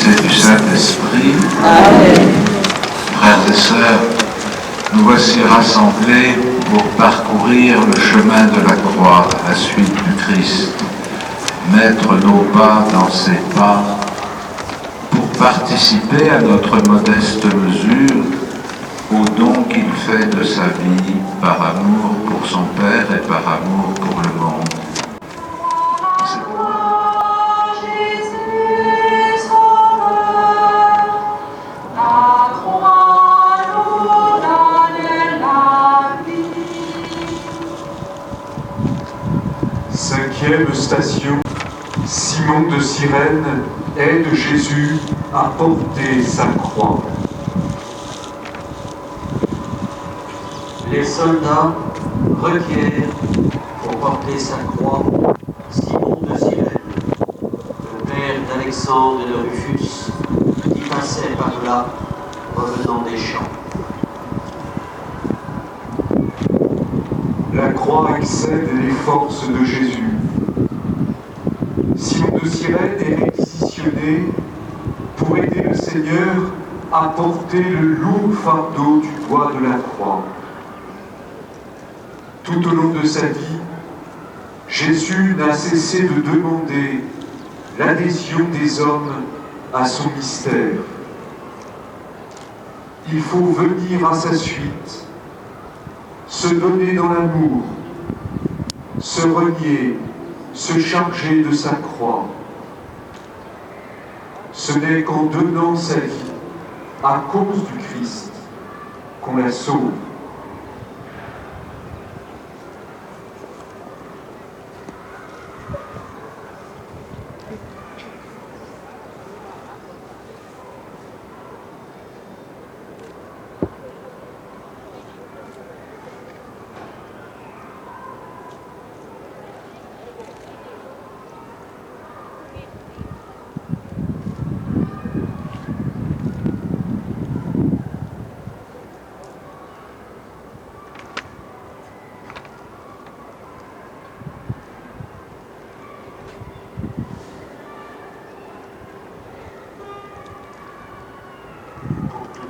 Fils et du Saint-Esprit. Amen. Frères et sœurs, nous voici rassemblés pour parcourir le chemin de la croix à la suite du Christ, mettre nos pas dans ses pas, pour participer à notre modeste mesure au don qu'il fait de sa vie par amour pour son Père et par amour pour le monde. Cinquième station, Simon de Cyrène aide Jésus à porter sa croix. Les soldats requièrent pour porter sa croix Simon de Cyrène, le père d'Alexandre et de Rufus, qui passait par là, revenant des champs. La croix excède les forces de Jésus. Simon de Cyrène est réquisitionné pour aider le Seigneur à porter le lourd fardeau du poids de la croix. Tout au long de sa vie, Jésus n'a cessé de demander l'adhésion des hommes à son mystère. Il faut venir à sa suite, se donner dans l'amour, se renier, se charger de sa croix. Ce n'est qu'en donnant sa vie à cause du Christ qu'on la sauve.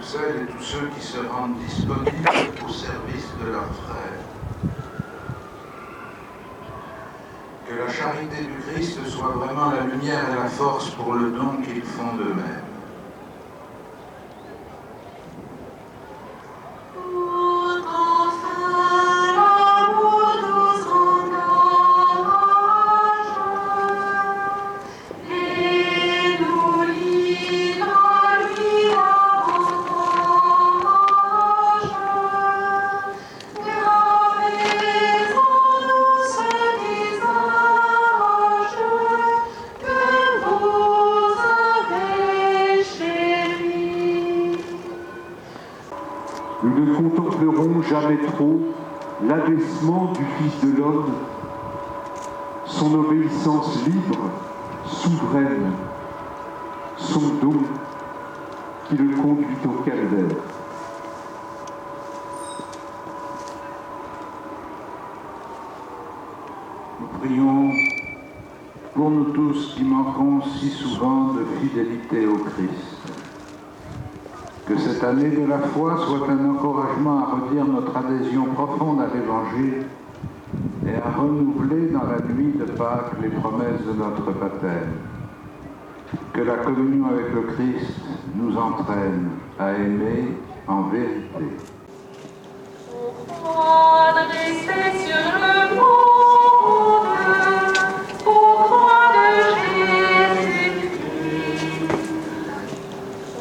Celles et tous ceux qui se rendent disponibles au service de leurs frères. Que la charité du Christ soit vraiment la lumière et la force pour le don qu'ils font d'eux-mêmes. Nous ne contemplerons jamais trop l'abaissement du Fils de l'homme, son obéissance libre, souveraine, son don qui le conduit au calvaire. Nous prions pour nous tous qui manquons si souvent de fidélité au Christ. Que cette année de la foi soit un encouragement à redire notre adhésion profonde à l'Évangile et à renouveler dans la nuit de Pâques les promesses de notre baptême. Que la communion avec le Christ nous entraîne à aimer en vérité. Croix de rester sur le monde, ô croix de Jésus-Christ.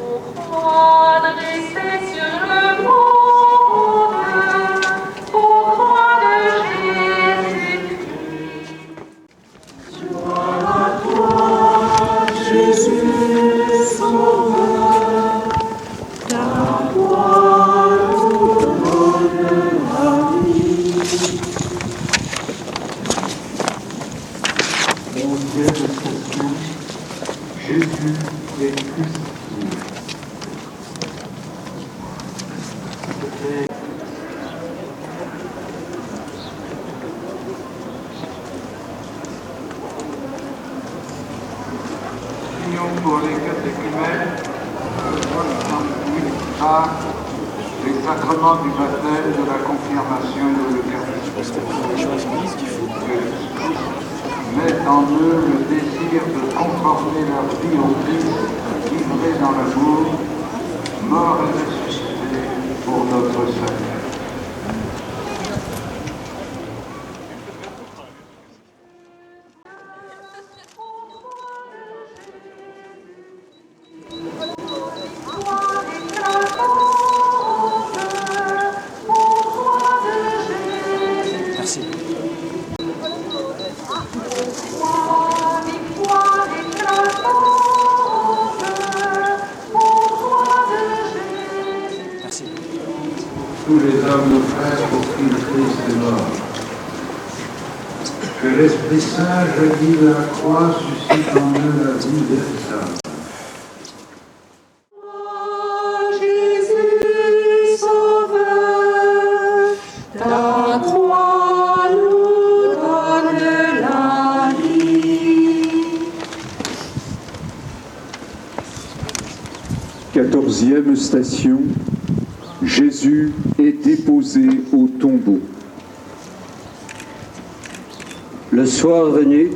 Ô croix de rester sur le monde, ô croix de Jésus-Christ. Sur la croix, Jésus sauveur, ta croix nous donne la vie. Onzième station, Jésus est crucifié. Prions pour les catéchumènes ça, les sacrements du baptême, de la confirmation et de l'Eucharistie. Mettent en eux le désir de conformer leur vie au Christ, livré dans l'amour, mort et ressuscité pour notre salut. Merci. Merci. Tous les hommes nos frères pour qui le Christ est mort. Que l'Esprit Saint, jeudi de la croix, suscite en eux la vie véritable. Jésus Sauveur, ta croix nous donne la vie. 14e station, Jésus est déposé au tombeau. Le soir venu,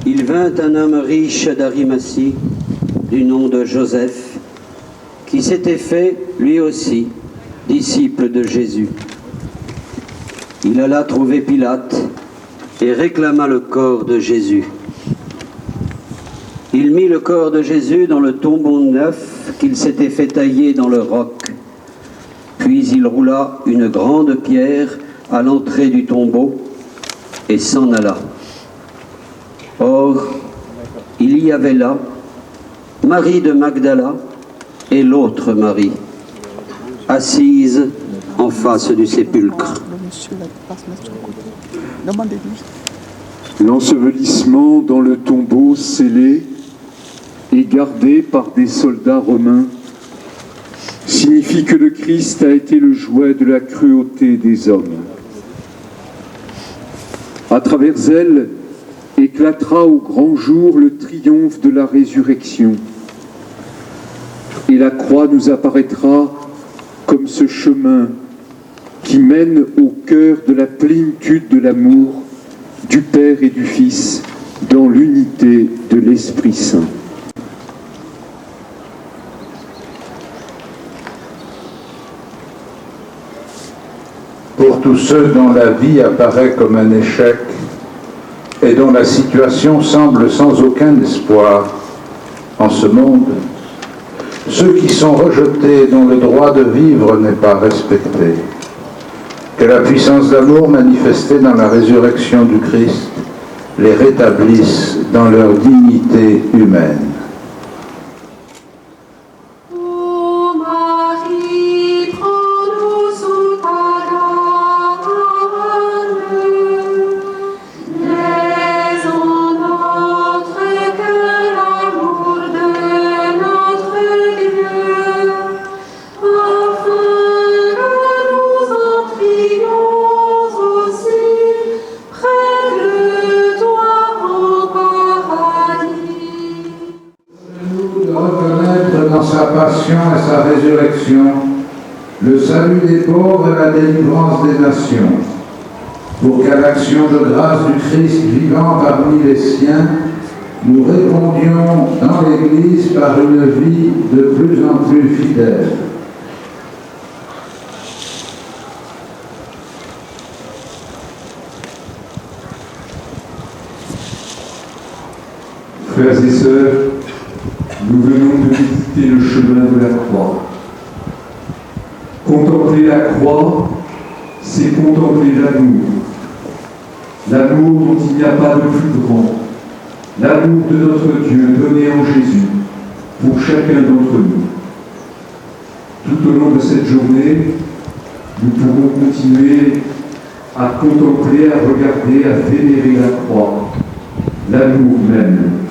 il vint un homme riche d'Arimathie, du nom de Joseph, qui s'était fait, lui aussi, disciple de Jésus. Il alla trouver Pilate et réclama le corps de Jésus. Il mit le corps de Jésus dans le tombeau neuf qu'il s'était fait tailler dans le roc. Puis il roula une grande pierre à l'entrée du tombeau et s'en alla. Or, il y avait là Marie de Magdala et l'autre Marie, assises en face du sépulcre. L'ensevelissement dans le tombeau scellé et gardé par des soldats romains signifie que le Christ a été le jouet de la cruauté des hommes. À travers elle éclatera au grand jour le triomphe de la résurrection. Et la croix nous apparaîtra comme ce chemin qui mène au cœur de la plénitude de l'amour du Père et du Fils dans l'unité de l'Esprit Saint. Pour tous ceux dont la vie apparaît comme un échec et dont la situation semble sans aucun espoir en ce monde, ceux qui sont rejetés et dont le droit de vivre n'est pas respecté, que la puissance d'amour manifestée dans la résurrection du Christ les rétablisse dans leur dignité humaine. Sa passion et sa résurrection, le salut des pauvres et la délivrance des nations, pour qu'à l'action de grâce du Christ vivant parmi les siens, nous répondions dans l'Église par une vie de plus en plus fidèle. Frères et sœurs, nous venons de visiter le chemin de la croix. Contempler la croix, c'est contempler l'amour. L'amour dont il n'y a pas de plus grand. L'amour de notre Dieu donné en Jésus pour chacun d'entre nous. Tout au long de cette journée, nous pourrons continuer à contempler, à regarder, à vénérer la croix, l'amour même.